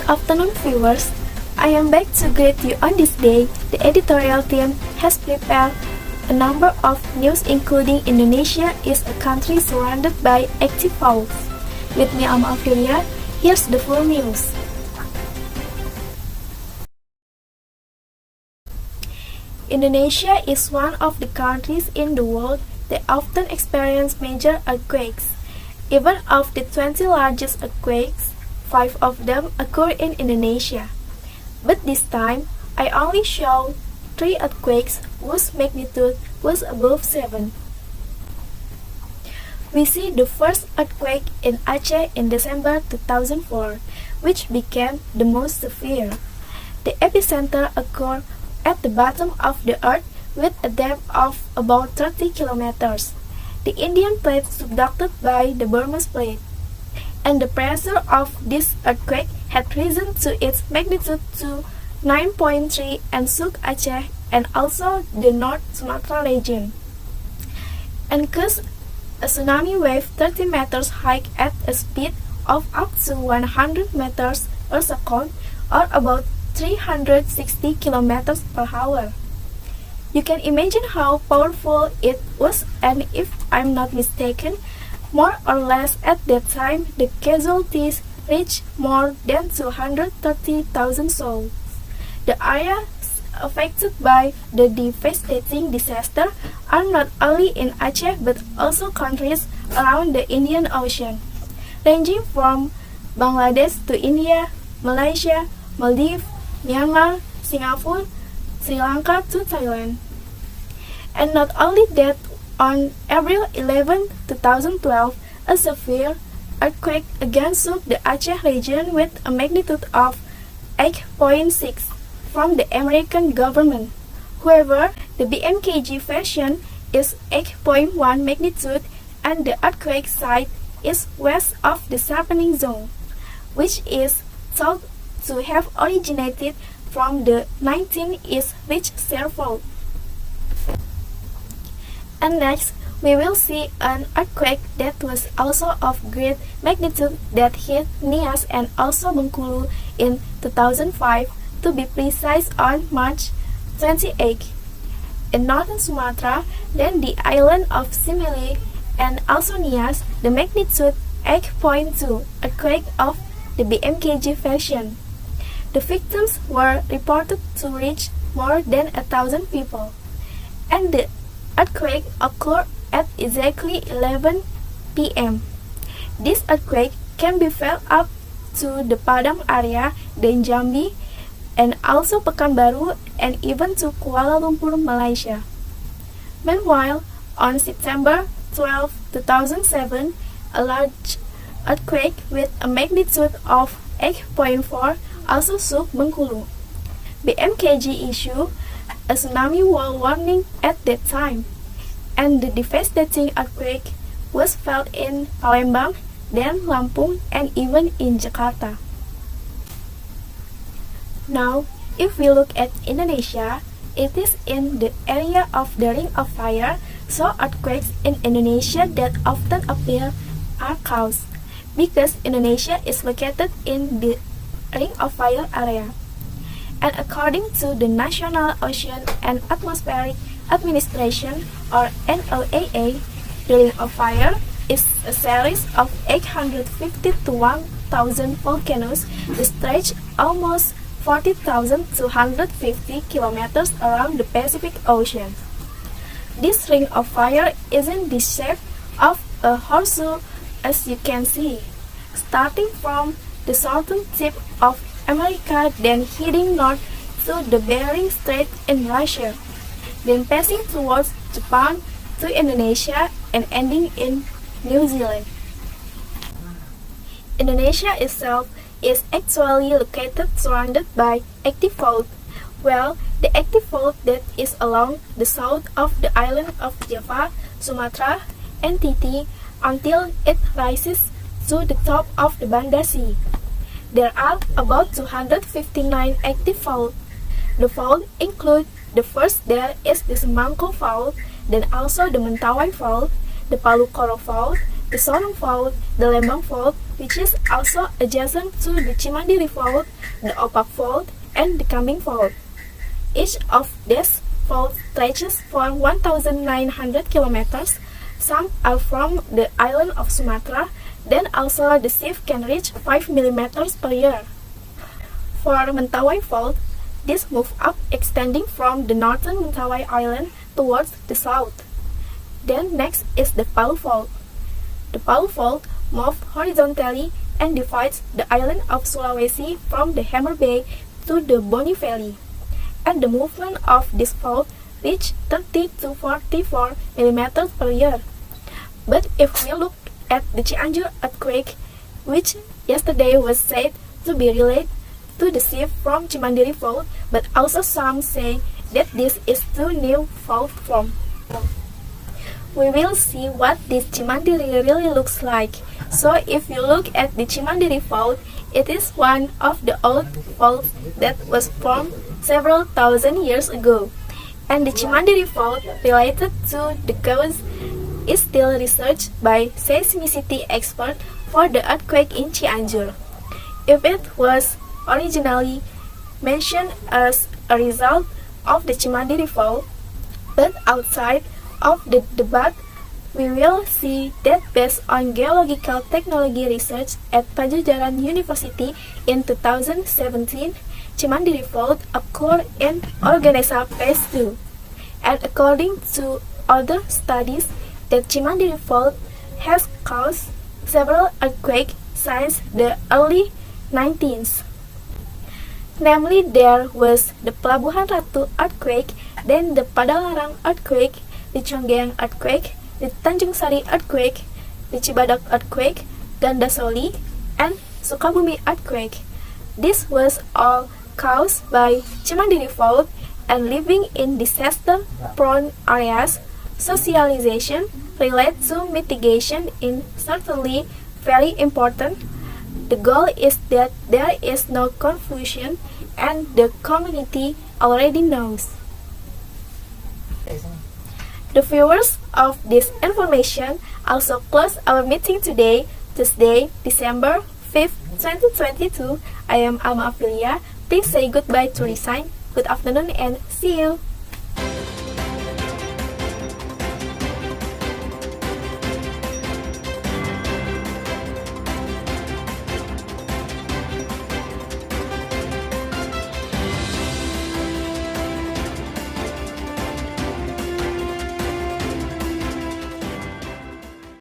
afternoon, viewers. I am back to greet you on this day. The editorial team has prepared a number of news, including Indonesia is a country surrounded by active faults. With me, I'm Alfiria. Here's the full news. Indonesia is one of the countries in the world that often experience major earthquakes. Even of the 20 largest earthquakes, 5 of them occur in Indonesia. But this time, I only show 3 earthquakes whose magnitude was above 7. We see the first earthquake in Aceh in December 2004, which became the most severe. The epicenter occurred at the bottom of the earth with a depth of about 30 kilometers. The Indian plate subducted by the Burmese plate, and the pressure of this earthquake had risen to its magnitude to 9.3 and shook Aceh and also the North Sumatra region, and caused a tsunami wave 30 meters high at a speed of up to 100 meters per second, or about 360 kilometers per hour. You can imagine how powerful it was, and if I'm not mistaken, more or less at that time the casualties reached more than 230,000 souls. The areas affected by the devastating disaster are not only in Aceh but also countries around the Indian Ocean, ranging from Bangladesh to India, Malaysia, Maldives, Myanmar, Singapore, Sri Lanka to Thailand. And not only that, on April 11, 2012, a severe earthquake again shook the Aceh region with a magnitude of 8.6 from the American government. However, the BMKG version is 8.1 magnitude, and the earthquake site is west of the sharpening zone, which is thought to have originated from the 19 East Ridge Shear Fault. And next, we will see an earthquake that was also of great magnitude that hit Nias and also Bengkulu in 2005, to be precise on March 28. In northern Sumatra, then the island of Similik and also Nias, the magnitude 8.2 earthquake of the BMKG version. The victims were reported to reach more than 1,000 people, and the earthquake occurred at exactly 11 p.m. This earthquake can be felt up to the Padang area, then Jambi, and also Pekanbaru, and even to Kuala Lumpur, Malaysia. Meanwhile, on September 12, 2007, a large earthquake with a magnitude of 8.4 also shook Bengkulu. BMKG issued a tsunami warning at that time, and the devastating earthquake was felt in Palembang, then Lampung, and even in Jakarta. Now, if we look at Indonesia, it is in the area of the Ring of Fire, so earthquakes in Indonesia that often appear are caused because Indonesia is located in the Ring of Fire area. And according to the National Ocean and Atmospheric Administration, or NOAA, the Ring of Fire is a series of 850 to 1,000 volcanoes that stretch almost 40,250 kilometers around the Pacific Ocean. This Ring of Fire is in the shape of a horseshoe, as you can see, starting from the southern tip of America, then heading north to the Bering Strait in Russia, then passing towards Japan to Indonesia and ending in New Zealand. Indonesia itself is actually located surrounded by active fault. Well, the active fault that is along the south of the island of Java, Sumatra, and TT until it rises to the top of the Banda Sea. There are about 259 active faults. The faults include the first there is the Semangko Fault, then also the Mentawai Fault, the Palu Koro Fault, the Sorong Fault, the Lembang Fault, which is also adjacent to the Chimandiri Fault, the Opak Fault, and the Kambing Fault. Each of these faults stretches for 1,900 kilometers. Some are from the island of Sumatra, then also the sieve can reach 5 millimeters per year. For Mentawai Fault, this move up extending from the northern Mentawai Island towards the south. Then next is the Palu Fault. The Palu Fault moves horizontally and divides the island of Sulawesi from the Hammer Bay to the Boni Valley. And the movement of this fault reached 30 to 44 millimeters per year. But if we look at the Cianjur earthquake, which yesterday was said to be related to the sieve from Chimandiri Fault, but also some say that this is too new fault form. We will see what this Chimandiri really looks like. So if you look at the Chimandiri Fault, it is one of the old faults that was formed several thousand years ago. And the Chimandiri Fault related to the cause is still researched by seismicity experts for the earthquake in Cianjur. If it was originally mentioned as a result of the Chimandiri Fault, but outside of the debate, we will see that based on geological technology research at Pajajaran University in 2017, Chimandiri Fault occurred in Organesa Phase 2. And according to other studies, the Chimandiri Fault has caused several earthquakes since the early 19th. Namely, there was the Pelabuhan Ratu earthquake, then the Padalarang earthquake, the Chonggeang earthquake, the Tanjung Sari earthquake, the Cibadak earthquake, Gandasoli, and Sukabumi earthquake. This was all caused by Chimandiri Fault, and living in disaster-prone areas, socialization related to mitigation is certainly very important. The goal is that there is no confusion and the community already knows. The viewers of this information also close our meeting today, Tuesday, December 5th, 2022. I am Alma Aprilia. Please say goodbye to Resign. Good afternoon and see you.